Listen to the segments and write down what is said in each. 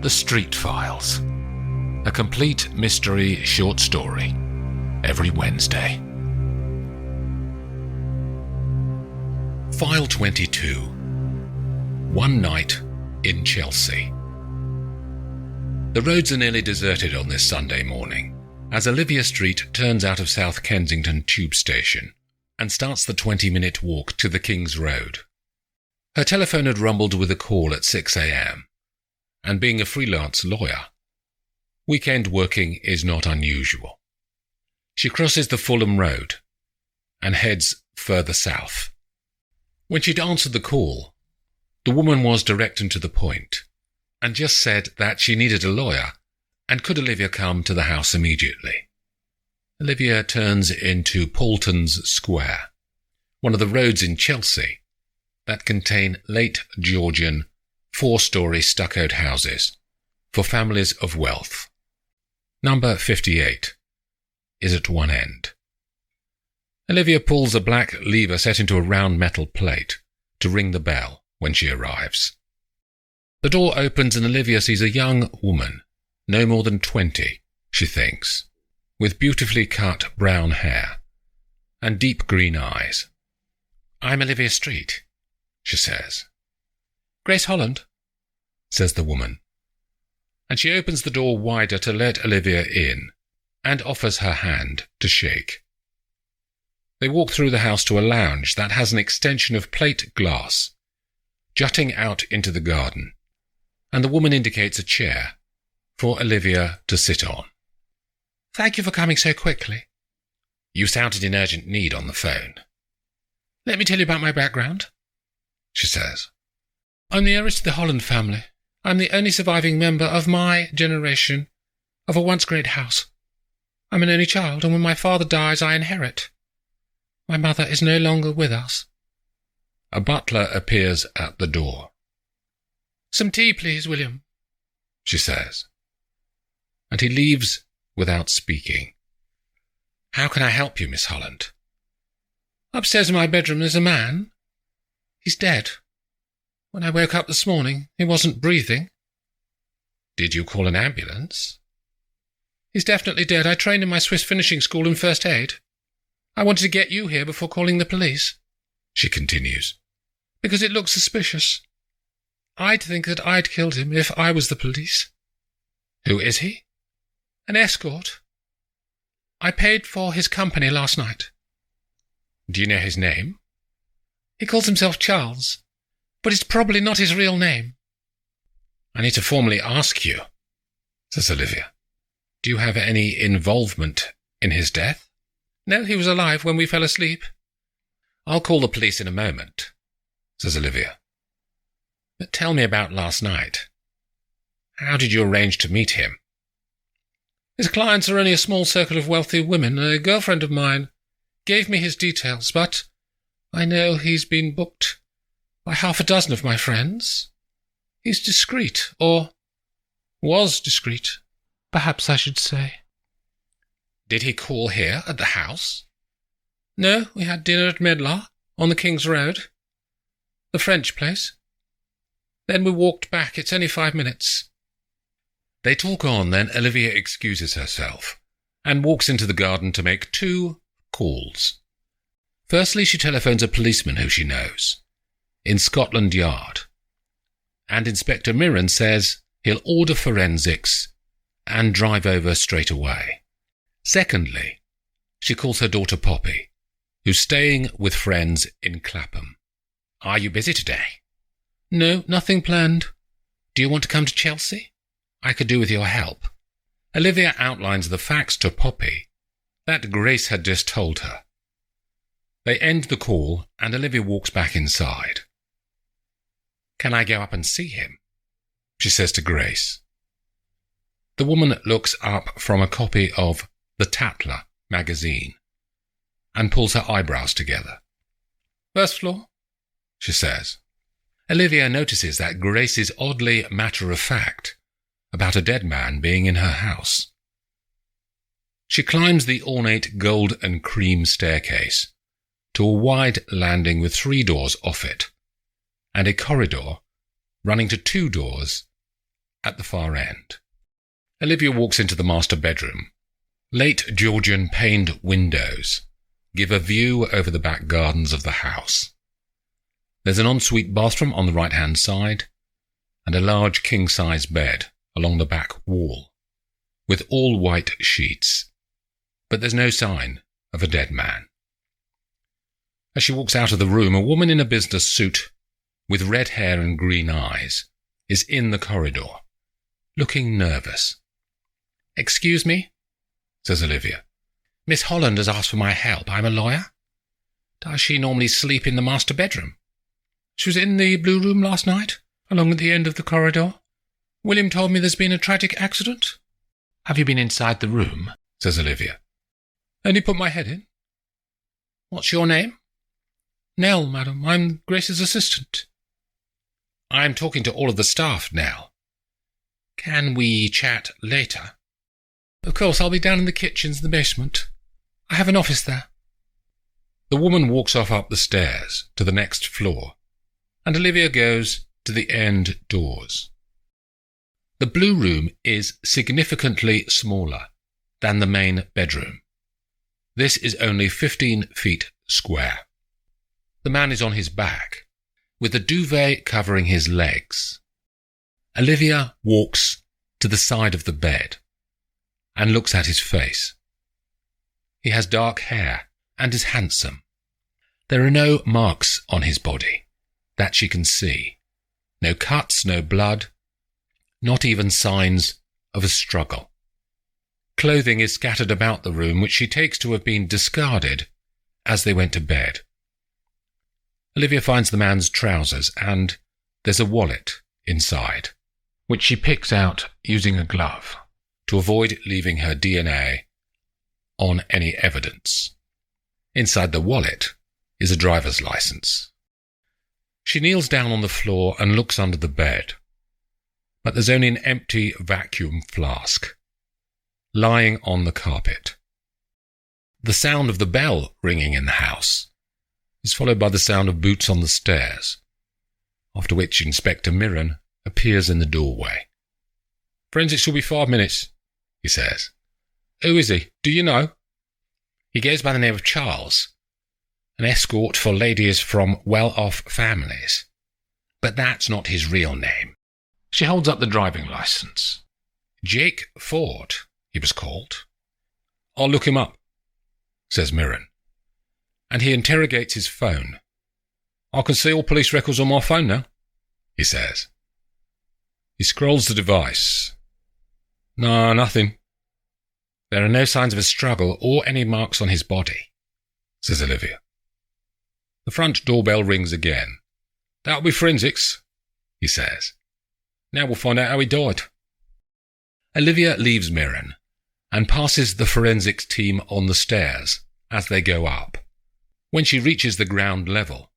The Street Files, a complete mystery short story, every Wednesday. File 22. One Night in Chelsea. The roads are nearly deserted on this Sunday morning, as Olivia Street turns out of South Kensington Tube Station and starts the 20-minute walk to the King's Road. Her telephone had rumbled with a call at 6 a.m, and being a freelance lawyer, weekend working is not unusual. She crosses the Fulham Road and heads further south. When she'd answered the call, the woman was direct and to the point, and just said that she needed a lawyer and could Olivia come to the house immediately. Olivia turns into Paulton's Square, one of the roads in Chelsea that contain late Georgian 4-story stuccoed houses for families of wealth. Number 58 is at one end. Olivia pulls a black lever set into a round metal plate to ring the bell when she arrives. The door opens and Olivia sees a young woman, no more than 20, she thinks, with beautifully cut brown hair and deep green eyes. "I'm Olivia Street," she says. "Grace Holland," says the woman, and she opens the door wider to let Olivia in and offers her hand to shake. They walk through the house to a lounge that has an extension of plate glass jutting out into the garden, and the woman indicates a chair for Olivia to sit on. "Thank you for coming so quickly. You sounded in urgent need on the phone. Let me tell you about my background," she says. "I'm the heiress to the Holland family. I'm the only surviving member of my generation of a once great house. I'm an only child, and when my father dies, I inherit. My mother is no longer with us." A butler appears at the door. "Some tea, please, William," she says, and he leaves without speaking. "How can I help you, Miss Holland?" "Upstairs in my bedroom there's a man. He's dead. When I woke up this morning, he wasn't breathing." "Did you call an ambulance?" "He's definitely dead. I trained in my Swiss finishing school in first aid. I wanted to get you here before calling the police," she continues, "because it looks suspicious. I'd think that I'd killed him if I was the police." "Who is he?" "An escort. I paid for his company last night." "Do you know his name?" "He calls himself Charles, but it's probably not his real name." "I need to formally ask you," says Olivia. "Do you have any involvement in his death?" "No, he was alive when we fell asleep." "I'll call the police in a moment," says Olivia. "But tell me about last night. How did you arrange to meet him?" "His clients are only a small circle of wealthy women. A girlfriend of mine gave me his details, but I know he's been booked by half a dozen of my friends. He's discreet, or was discreet, perhaps I should say." "Did he call here at the house?" "No, we had dinner at Medlar, on the King's Road, the French place. Then we walked back. It's only 5 minutes." They talk on, then Olivia excuses herself and walks into the garden to make 2 calls. Firstly, she telephones a policeman who she knows, in Scotland Yard, and Inspector Mirren says he'll order forensics and drive over straight away. Secondly, she calls her daughter Poppy, who's staying with friends in Clapham. "Are you busy today?" "No, nothing planned." "Do you want to come to Chelsea? I could do with your help." Olivia outlines the facts to Poppy that Grace had just told her. They end the call, and Olivia walks back inside. "Can I go up and see him?" she says to Grace. The woman looks up from a copy of The Tatler magazine and pulls her eyebrows together. "First floor," she says. Olivia notices that Grace is oddly matter-of-fact about a dead man being in her house. She climbs the ornate gold and cream staircase to a wide landing with 3 doors off it, and a corridor running to 2 doors at the far end. Olivia walks into the master bedroom. Late Georgian paned windows give a view over the back gardens of the house. There's an ensuite bathroom on the right-hand side, and a large king-size bed along the back wall, with all white sheets, but there's no sign of a dead man. As she walks out of the room, a woman in a business suit with red hair and green eyes is in the corridor, looking nervous. "Excuse me," says Olivia. "Miss Holland has asked for my help. I'm a lawyer. Does she normally sleep in the master bedroom? She was in the blue room last night, along at the end of the corridor. William told me there's been a tragic accident." "Have you been inside the room?" says Olivia. "Only put my head in." "What's your name?" "Nell, madam. I'm Grace's assistant." "I'm talking to all of the staff, Nell. Can we chat later?" "Of course, I'll be down in the kitchens in the basement. I have an office there." The woman walks off up the stairs to the next floor, and Olivia goes to the end doors. The blue room is significantly smaller than the main bedroom. This is only 15 feet square. The man is on his back, with a duvet covering his legs. Olivia walks to the side of the bed and looks at his face. He has dark hair and is handsome. There are no marks on his body that she can see. No cuts, no blood, not even signs of a struggle. Clothing is scattered about the room, which she takes to have been discarded as they went to bed. Olivia finds the man's trousers, and there's a wallet inside, which she picks out using a glove to avoid leaving her DNA on any evidence. Inside the wallet is a driver's license. She kneels down on the floor and looks under the bed, but there's only an empty vacuum flask lying on the carpet. The sound of the bell ringing in the house is followed by the sound of boots on the stairs, after which Inspector Mirren appears in the doorway. "Forensics will be 5 minutes, he says. "Who is he? Do you know?" "He goes by the name of Charles, an escort for ladies from well-off families. But that's not his real name." She holds up the driving license. "Jake Ford, he was called." "I'll look him up," says Mirren, and he interrogates his phone. "I can see all police records on my phone now," he says. He scrolls the device. "No, nothing." "There are no signs of a struggle or any marks on his body," says Olivia. The front doorbell rings again. "That'll be forensics," he says. "Now we'll find out how he died." Olivia leaves Mirren and passes the forensics team on the stairs as they go up. When she reaches the ground level,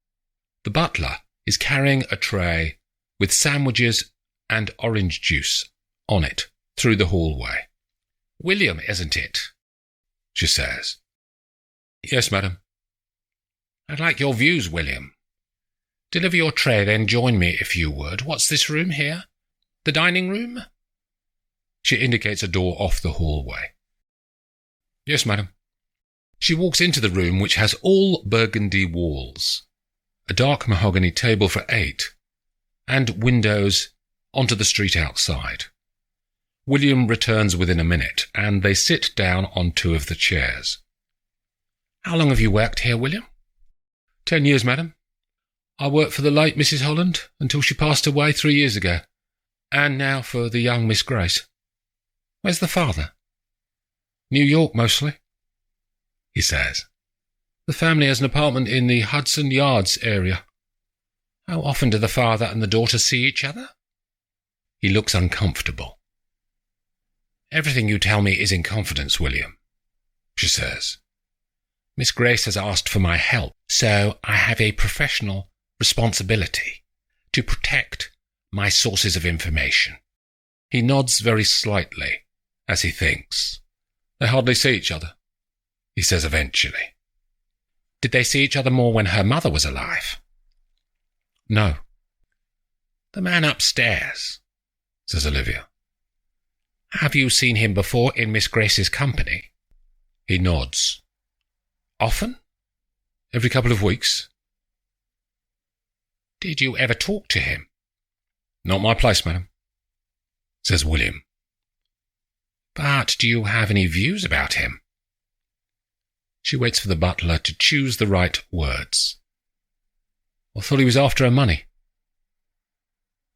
the butler is carrying a tray with sandwiches and orange juice on it through the hallway. "William, isn't it?" she says. "Yes, madam." "I'd like your views, William. Deliver your tray, then join me if you would. What's this room here? The dining room?" She indicates a door off the hallway. "Yes, madam." She walks into the room, which has all burgundy walls, a dark mahogany table for 8, and windows onto the street outside. William returns within a minute, and they sit down on 2 of the chairs. "How long have you worked here, William?" 10 years, madam. I worked for the late Mrs. Holland until she passed away 3 years ago, and now for the young Miss Grace." "Where's the father?" "New York, mostly," he says. "The family has an apartment in the Hudson Yards area." "How often do the father and the daughter see each other?" He looks uncomfortable. "Everything you tell me is in confidence, William," she says. "Miss Grace has asked for my help, so I have a professional responsibility to protect my sources of information." He nods very slightly as he thinks. "They hardly see each other," he says eventually. "Did they see each other more when her mother was alive?" "No." "The man upstairs, says Olivia. Have you seen him before in Miss Grace's company? He nods. Often? Every couple of weeks? Did you ever talk to him? Not my place, madam, says William. But do you have any views about him? She waits for the butler to choose the right words. I thought he was after her money.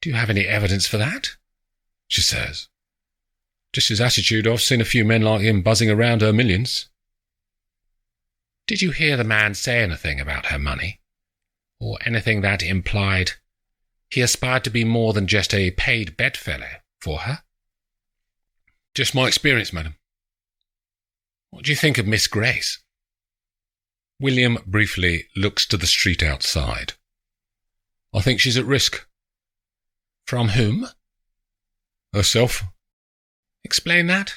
Do you have any evidence for that? She says. Just his attitude. I've seen a few men like him buzzing around her millions. Did you hear the man say anything about her money? Or anything that implied he aspired to be more than just a paid bedfellow for her? Just my experience, madam. What do you think of Miss Grace? William briefly looks to the street outside. I think she's at risk. From whom? Herself. Explain that.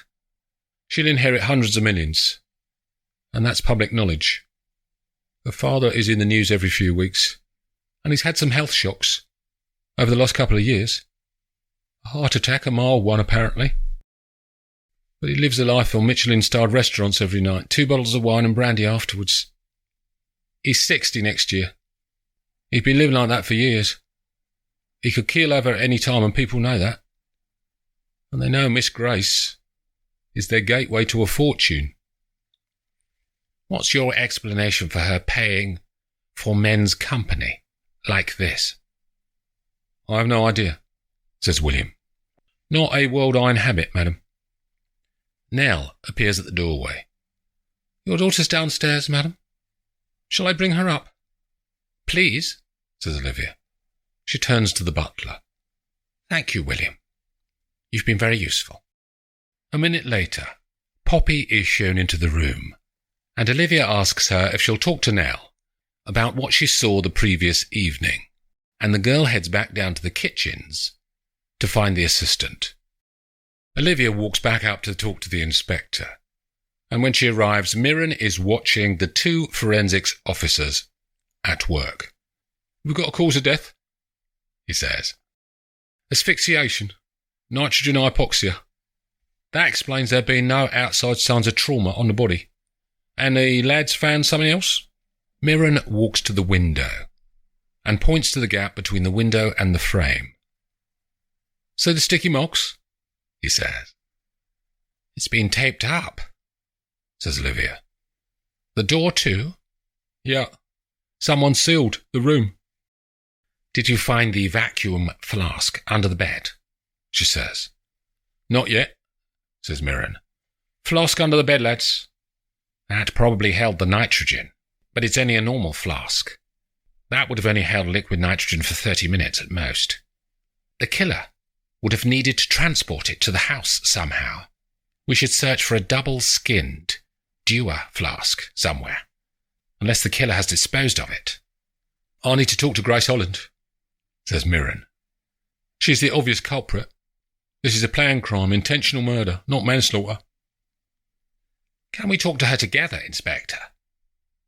She'll inherit hundreds of millions, and that's public knowledge. Her father is in the news every few weeks, and he's had some health shocks over the last couple of years. A heart attack, a mild one apparently. But he lives a life on Michelin-starred restaurants every night, 2 bottles of wine and brandy afterwards. He's 60 next year. He's been living like that for years. He could keel over at any time, and people know that. And they know Miss Grace is their gateway to a fortune. What's your explanation for her paying for men's company like this? I have no idea, says William. Not a world-iron habit, madam. Nell appears at the doorway. Your daughter's downstairs, madam. Shall I bring her up? Please, says Olivia. She turns to the butler. Thank you, William. You've been very useful. A minute later, Poppy is shown into the room, and Olivia asks her if she'll talk to Nell about what she saw the previous evening, and the girl heads back down to the kitchens to find the assistant. Olivia walks back up to talk to the inspector, and when she arrives, Mirren is watching the 2 forensics officers at work. We've got a cause of death, he says. Asphyxiation. Nitrogen hypoxia. That explains there being no outside signs of trauma on the body. And the lads found something else? Mirren walks to the window and points to the gap between the window and the frame. So the sticky marks? He says. It's been taped up, says Olivia. The door too? Yeah. Someone sealed the room. Did you find the vacuum flask under the bed? She says. Not yet, says Mirren. Flask under the bed, lads. That probably held the nitrogen, but it's only a normal flask. That would have only held liquid nitrogen for 30 minutes at most. The killer would have needed to transport it to the house somehow. We should search for a double-skinned Dewar flask somewhere, unless the killer has disposed of it. I need to talk to Grace Holland, says Mirren. She's the obvious culprit. This is a planned crime, intentional murder, not manslaughter. Can we talk to her together, Inspector?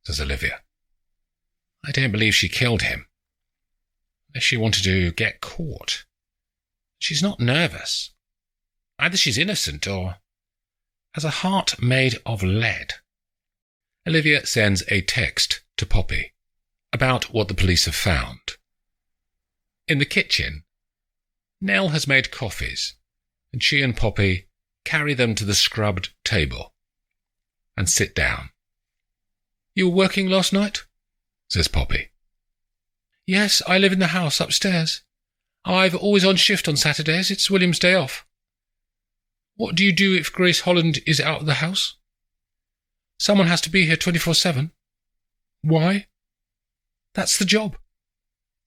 Says Olivia. I don't believe she killed him. Unless she wanted to get caught. She's not nervous. Either she's innocent or has a heart made of lead. Olivia sends a text to Poppy about what the police have found. In the kitchen, Nell has made coffees, and she and Poppy carry them to the scrubbed table and sit down. You were working last night? Says Poppy. Yes, I live in the house upstairs. I've always on shift on Saturdays. It's William's day off. What do you do if Grace Holland is out of the house? Someone has to be here 24/7. Why? That's the job,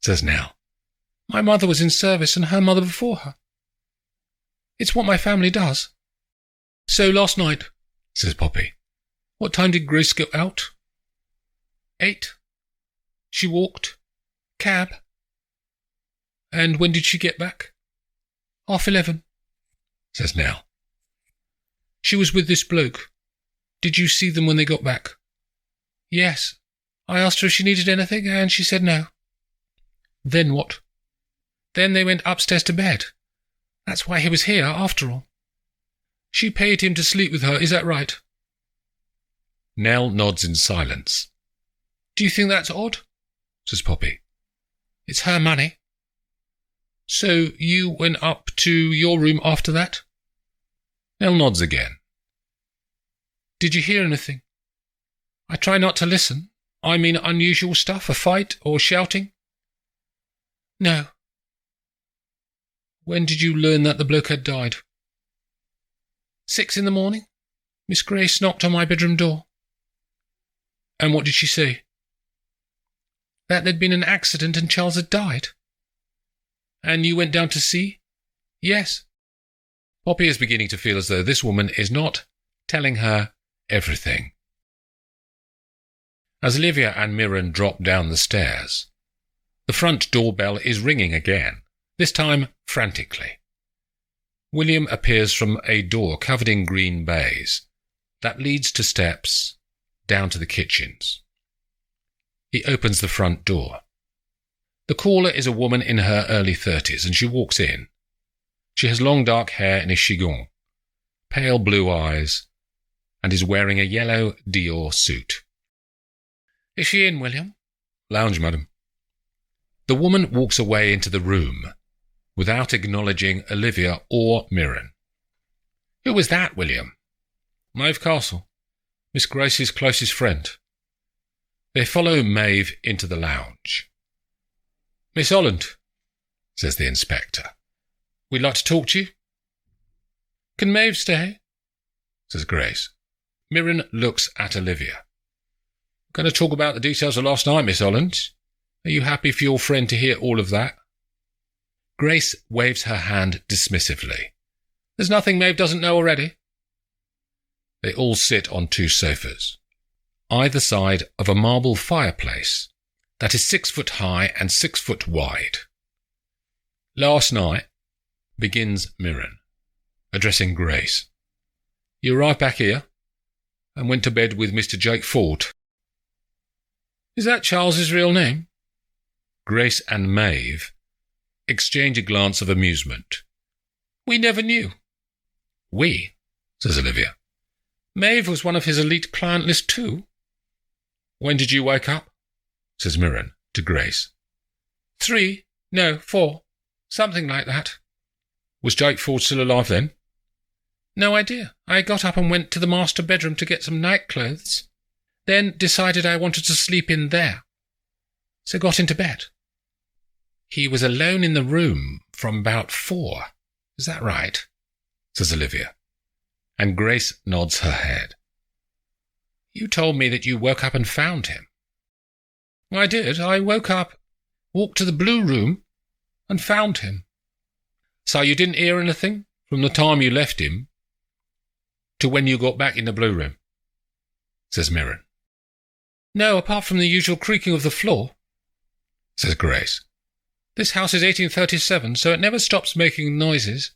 says Nell. My mother was in service and her mother before her. It's what my family does. So last night, says Poppy. What time did Grace go out? 8. She walked. Cab. And when did she get back? 11:30, says Nell. She was with this bloke. Did you see them when they got back? Yes. I asked her if she needed anything, and she said no. Then what? Then they went upstairs to bed. That's why he was here, after all. She paid him to sleep with her, is that right? Nell nods in silence. Do you think that's odd? Says Poppy. It's her money. So you went up to your room after that? Nell nods again. Did you hear anything? I try not to listen. I mean unusual stuff, a fight or shouting? No. When did you learn that the bloke had died? 6 in the morning. Miss Grace knocked on my bedroom door. And what did she say? That there'd been an accident and Charles had died. And you went down to see? Yes. Poppy is beginning to feel as though this woman is not telling her everything. As Olivia and Mirren drop down the stairs, the front doorbell is ringing again, this time frantically. William appears from a door covered in green baize that leads to steps down to the kitchens. He opens the front door. The caller is a woman in her early 30s, and she walks in. She has long dark hair in a chigon, pale blue eyes, and is wearing a yellow Dior suit. Is she in, William? Lounge, madam. The woman walks away into the room without acknowledging Olivia or Mirren. Who was that, William? Maeve Castle, Miss Grace's closest friend. They follow Maeve into the lounge. Miss Holland, says the inspector. We'd like to talk to you. Can Maeve stay? Says Grace. Mirren looks at Olivia. Going to talk about the details of last night, Miss Holland. Are you happy for your friend to hear all of that? Grace waves her hand dismissively. There's nothing Maeve doesn't know already. They all sit on 2 sofas, either side of a marble fireplace that is 6 foot high and 6 foot wide. Last night, begins Mirren, addressing Grace. You arrived back here and went to bed with Mr. Jake Ford. Is that Charles's real name? Grace and Maeve exchange a glance of amusement. We never knew. We, says Olivia. Maeve was one of his elite client list too. When did you wake up? Says Mirren to Grace. 3, no, 4, something like that. Was Jake Ford still alive then? No idea. I got up and went to the master bedroom to get some night clothes, then decided I wanted to sleep in there, so got into bed. He was alone in the room from about 4. Is that right? Says Olivia, and Grace nods her head. You told me that you woke up and found him. I did. I woke up, walked to the blue room, and found him. So you didn't hear anything from the time you left him to when you got back in the blue room? Says Mirren. No, apart from the usual creaking of the floor, says Grace. This house is 1837, so it never stops making noises.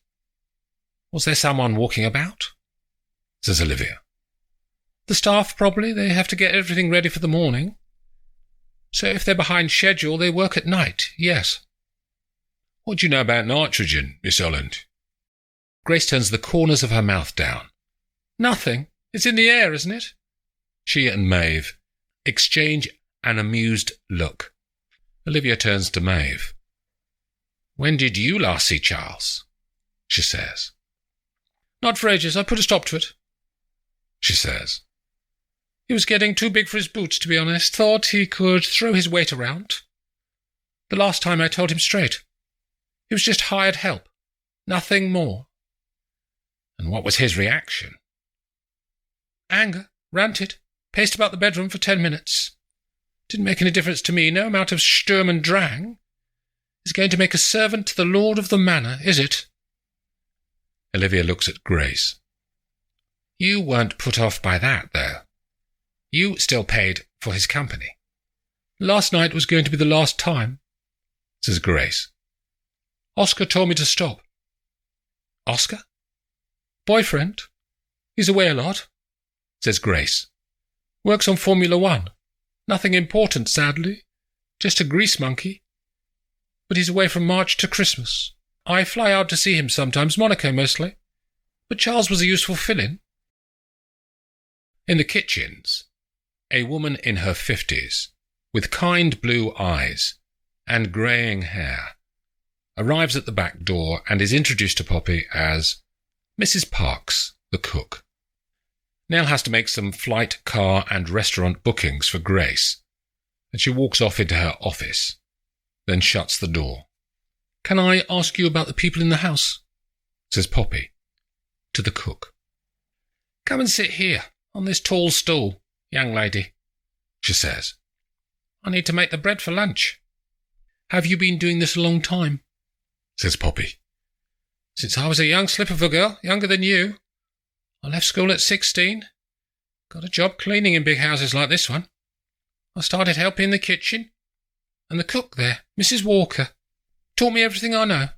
Was there someone walking about? Says Olivia. The staff, probably. They have to get everything ready for the morning. So if they're behind schedule, they work at night, yes. What do you know about nitrogen, Miss Holland? Grace turns the corners of her mouth down. Nothing. It's in the air, isn't it? She and Maeve exchange an amused look. Olivia turns to Maeve. When did you last see Charles? She says. Not for ages. I put a stop to it, she says. He was getting too big for his boots, to be honest. Thought he could throw his weight around. The last time I told him straight. He was just hired help. Nothing more. And what was his reaction? Anger. Ranted. Paced about the bedroom for 10 minutes. Didn't make any difference to me. No amount of Sturm and Drang is going to make a servant to the lord of the manor, is it? Olivia looks at Grace. You weren't put off by that, though. You still paid for his company. Last night was going to be the last time, says Grace. Oscar told me to stop. Oscar? Boyfriend. He's away a lot, says Grace. Works on Formula 1. Nothing important, sadly. Just a grease monkey. But he's away from March to Christmas. I fly out to see him sometimes, Monaco mostly. But Charles was a useful fill-in. In the kitchens, a woman in her 50s, with kind blue eyes and greying hair, arrives at the back door and is introduced to Poppy as Mrs. Parks, the cook. Nell has to make some flight, car and restaurant bookings for Grace, and she walks off into her office, then shuts the door. "Can I ask you about the people in the house?" says Poppy to the cook. "Come and sit here, on this tall stool, young lady," she says. "I need to make the bread for lunch." "Have you been doing this a long time?" says Poppy. "Since I was a young slip of a girl, younger than you. I left school at 16. Got a job cleaning in big houses like this one. I started helping in the kitchen, and the cook there, Mrs. Walker, taught me everything I know."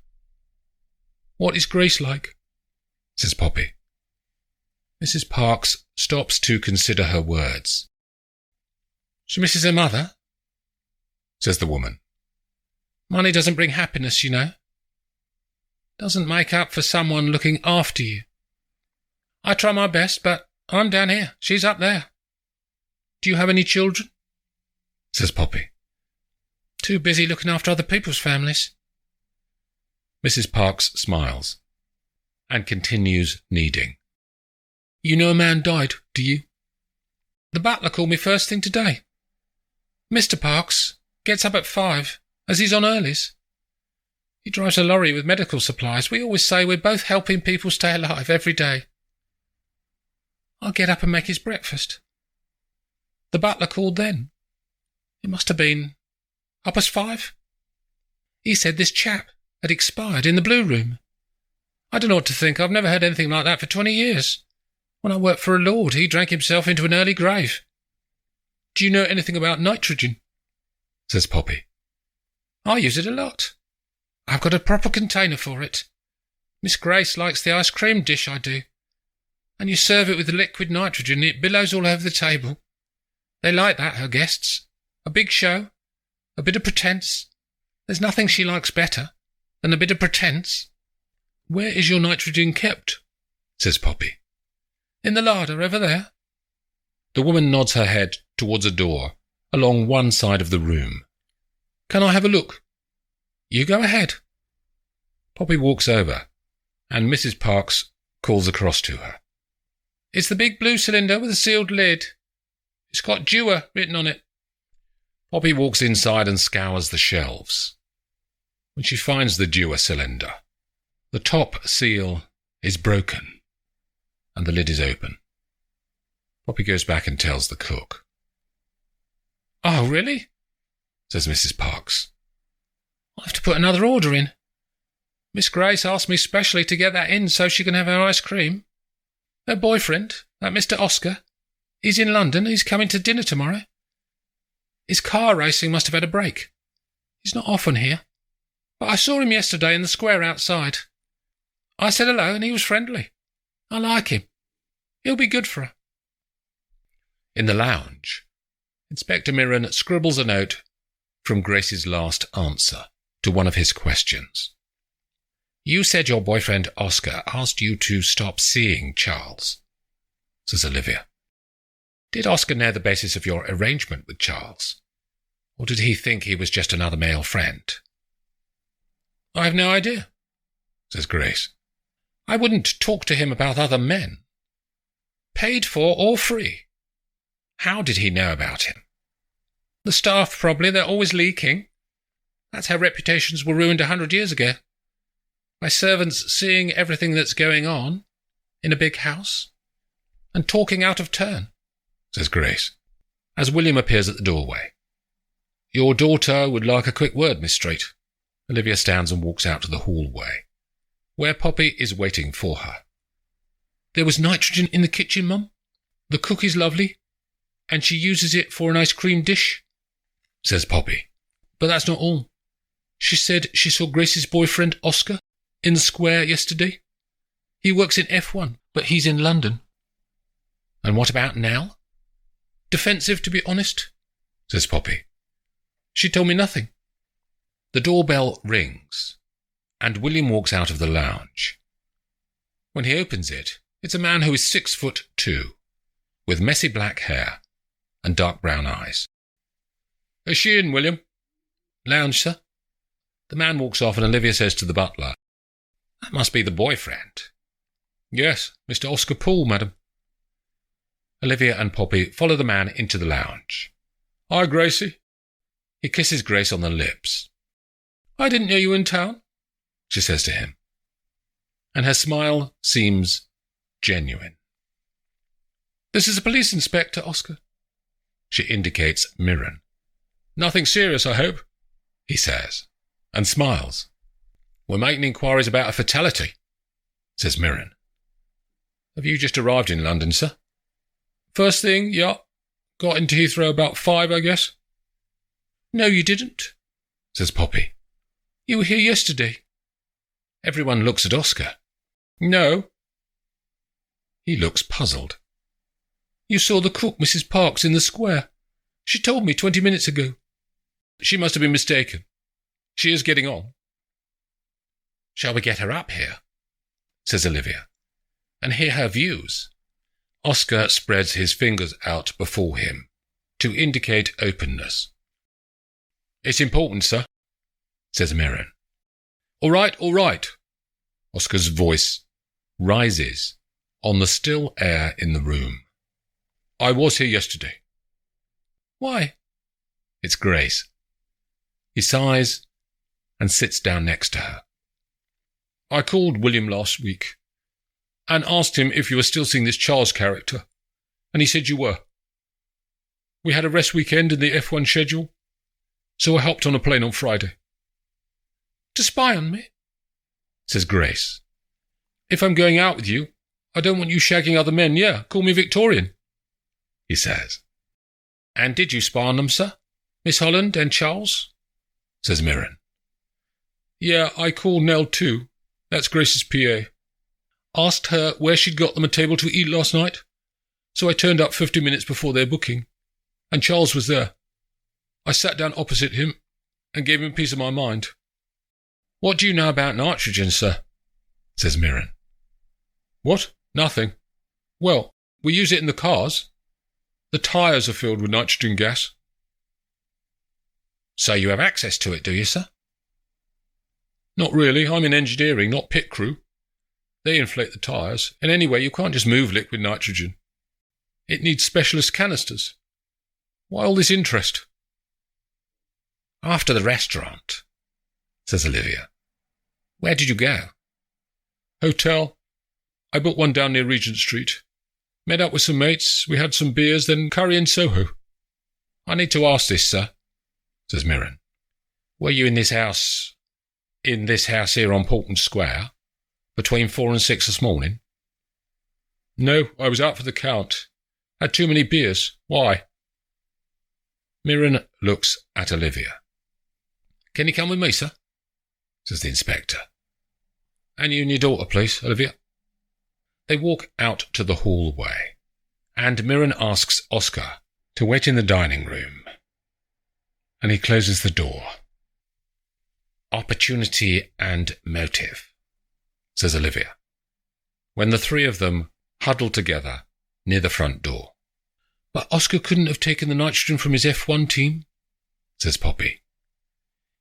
"What is Grace like?" says Poppy. Mrs. Parks stops to consider her words. "She misses her mother," says the woman. "Money doesn't bring happiness, you know. Doesn't make up for someone looking after you. I try my best, but I'm down here. She's up there." "Do you have any children?" says Poppy. "Too busy looking after other people's families." Mrs. Parks smiles and continues kneading. "You know a man died, do you?" "The butler called me first thing today. Mr. Parks gets up at 5, as he's on earlies. He drives a lorry with medical supplies. We always say we're both helping people stay alive every day. I get up and make his breakfast. The butler called then. It must have been 5:30. He said this chap had expired in the Blue Room. I don't know what to think. I've never heard anything like that for 20 years. When I worked for a lord, he drank himself into an early grave." "Do you know anything about nitrogen?" says Poppy. "I use it a lot. I've got a proper container for it. Miss Grace likes the ice cream dish I do. And you serve it with the liquid nitrogen, it billows all over the table. They like that, her guests. A big show, a bit of pretence. There's nothing she likes better than a bit of pretence." "Where is your nitrogen kept?" says Poppy. "In the larder, over there." The woman nods her head towards a door along one side of the room. "Can I have a look?" "You go ahead." Poppy walks over, and Mrs. Parks calls across to her. "It's the big blue cylinder with a sealed lid. It's got Dewar written on it." Poppy walks inside and scours the shelves. When she finds the Dewar cylinder, the top seal is broken, and the lid is open. Poppy goes back and tells the cook. "Oh, really?" says Mrs. Parks. "I'll have to put another order in. Miss Grace asked me specially to get that in so she can have her ice cream. Her boyfriend, that Mr. Oscar, he's in London. He's coming to dinner tomorrow. His car racing must have had a break. He's not often here, but I saw him yesterday in the square outside. I said hello and he was friendly. I like him. He'll be good for her." In the lounge, Inspector Mirren scribbles a note from Grace's last answer to one of his questions. "You said your boyfriend Oscar asked you to stop seeing Charles," says Olivia. "Did Oscar know the basis of your arrangement with Charles, or did he think he was just another male friend?" "I have no idea," says Grace. "I wouldn't talk to him about other men. Paid for or free. How did he know about him? The staff, probably. They're always leaking. That's how reputations were ruined 100 years ago. By servants seeing everything that's going on in a big house and talking out of turn," says Grace, as William appears at the doorway. "Your daughter would like a quick word, Miss Street." Olivia stands and walks out to the hallway, where Poppy is waiting for her. "There was nitrogen in the kitchen, Mum. The cook is lovely, and she uses it for an ice cream dish," says Poppy. "But that's not all. She said she saw Grace's boyfriend, Oscar, in the square yesterday. He works in F1, but he's in London." "And what about Nell?" "Defensive, to be honest," says Poppy. "She told me nothing." The doorbell rings, and William walks out of the lounge. When he opens it, it's a man who is 6'2", with messy black hair and dark brown eyes. "Is she in, William?" "Lounge, sir." The man walks off and Olivia says to the butler, "That must be the boyfriend." "Yes, Mr. Oscar Poole, madam." Olivia and Poppy follow the man into the lounge. "Hi, Gracie." He kisses Grace on the lips. "I didn't know you were in town," she says to him, and her smile seems genuine. "This is a police inspector, Oscar." She indicates Mirren. "Nothing serious, I hope," he says, and smiles. "We're making inquiries about a fatality," says Mirren. "Have you just arrived in London, sir?" "First thing, yeah. Got into Heathrow about 5, I guess." "No, you didn't," says Poppy. "You were here yesterday." Everyone looks at Oscar. "No." He looks puzzled. "You saw the cook, Mrs. Parks, in the square. She told me 20 minutes ago." "She must have been mistaken. She is getting on." "Shall we get her up here?" says Olivia, "and hear her views?" Oscar spreads his fingers out before him to indicate openness. "It's important, sir," says Mirren. All right. Oscar's voice rises on the still air in the room. "I was here yesterday." "Why?" It's Grace. He sighs and sits down next to her. "I called William last week and asked him if you were still seeing this Charles character, and he said you were. We had a rest weekend in the F1 schedule, so I hopped on a plane on Friday." "To spy on me?" says Grace. "If I'm going out with you, I don't want you shagging other men. Yeah, call me Victorian," he says. "And did you spy on them, sir? Miss Holland and Charles?" says Mirren. "Yeah, I called Nell too. That's Grace's PA. Asked her where she'd got them a table to eat last night. So I turned up 50 minutes before their booking, and Charles was there. I sat down opposite him and gave him a piece of my mind." "What do you know about nitrogen, sir?" says Mirren. "What? Nothing. Well, we use it in the cars. The tyres are filled with nitrogen gas." "So you have access to it, do you, sir?" "Not really. I'm in engineering, not pit crew. They inflate the tyres, and anyway, you can't just move liquid nitrogen. It needs specialist canisters. Why all this interest?" "After the restaurant," says Olivia. "Where did you go?" "Hotel. I booked one down near Regent Street. Met up with some mates, we had some beers, then curry in Soho." "I need to ask this, sir," says Mirren. "Were you in this house here on Portman Square between 4 and 6 this morning?" "No, I was out for the count. Had too many beers. Why?" Mirren looks at Olivia. "Can you come with me, sir?" says the inspector. "And you and your daughter, please, Olivia." They walk out to the hallway, and Mirren asks Oscar to wait in the dining room, and he closes the door. "Opportunity and motive," says Olivia, when the three of them huddle together near the front door. "But Oscar couldn't have taken the nitrogen from his F1 team," says Poppy.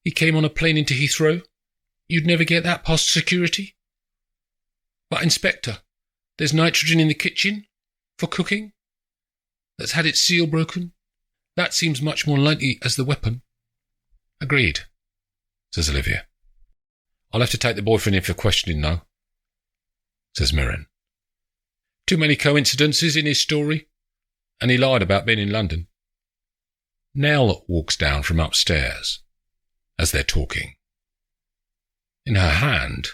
"He came on a plane into Heathrow. You'd never get that past security." "But, Inspector, there's nitrogen in the kitchen for cooking that's had its seal broken. That seems much more likely as the weapon." "Agreed," says Olivia. "I'll have to take the boyfriend in for questioning now," says Mirren. "Too many coincidences in his story, and he lied about being in London." Nell walks down from upstairs as they're talking. In her hand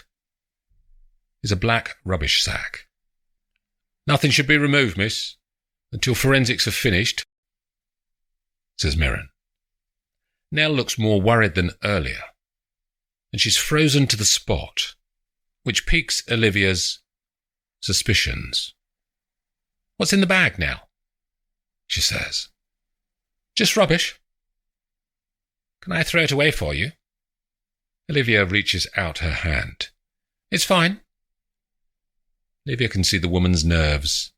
is a black rubbish sack. "Nothing should be removed, miss, until forensics have finished," says Mirren. Nell looks more worried than earlier, and she's frozen to the spot, which piques Olivia's suspicions. "What's in the bag now?" she says. "Just rubbish." "Can I throw it away for you?" Olivia reaches out her hand. It's fine. Olivia can see the woman's nerves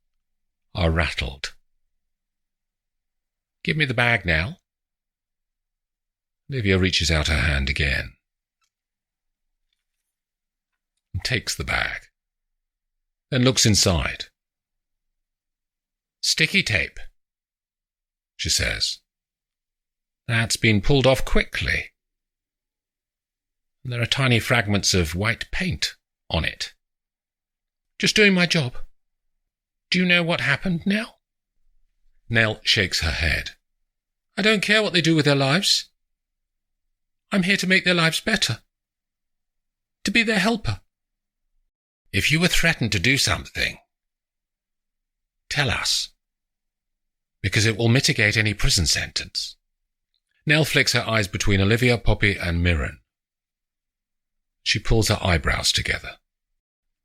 are rattled. Give me the bag now. Olivia reaches out her hand again and takes the bag, then looks inside. Sticky tape, she says. That's been pulled off quickly. And there are tiny fragments of white paint on it. Just doing my job. Do you know what happened, Nell? Nell shakes her head. I don't care what they do with their lives. I'm here to make their lives better. To be their helper. If you were threatened to do something, tell us, because it will mitigate any prison sentence. Nell flicks her eyes between Olivia, Poppy, and Mirren. She pulls her eyebrows together.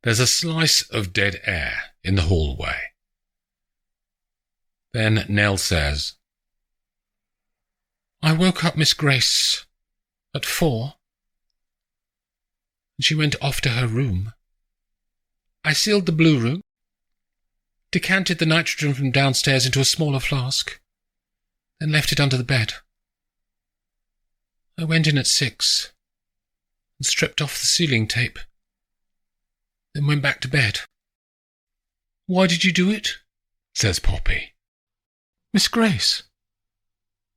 There's a slice of dead air in the hallway. Then Nell says, I woke up Miss Grace at 4, and she went off to her room. I sealed the blue room, decanted the nitrogen from downstairs into a smaller flask, then left it under the bed. I went in at 6 and stripped off the sealing tape, then went back to bed. Why did you do it? Says Poppy. Miss Grace.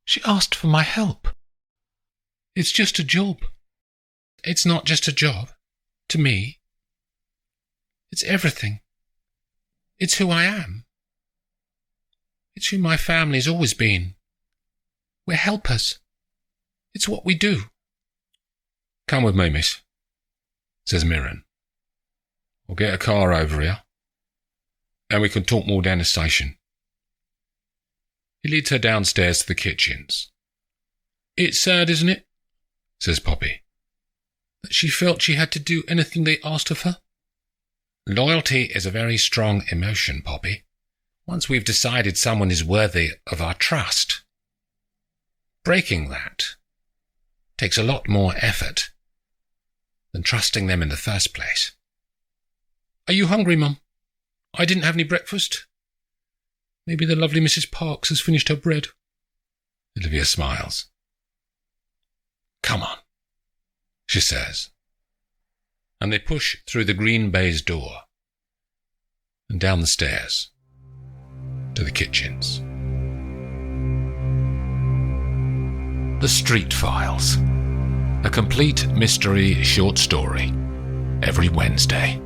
She asked for my help. It's just a job. It's not just a job. To me. It's everything. It's who I am. It's who my family's always been. We're helpers. It's what we do. Come with me, miss, says Mirren. We'll get a car over here, and we can talk more down the station. He leads her downstairs to the kitchens. It's sad, isn't it, says Poppy, that she felt she had to do anything they asked of her? Loyalty is a very strong emotion, Poppy, once we've decided someone is worthy of our trust. Breaking that takes a lot more effort than trusting them in the first place. Are you hungry, Mum? I didn't have any breakfast. Maybe the lovely Mrs. Parks has finished her bread. Olivia smiles. Come on, she says, and they push through the green baize door and down the stairs to the kitchens. The Street Files, a complete mystery short story, every Wednesday.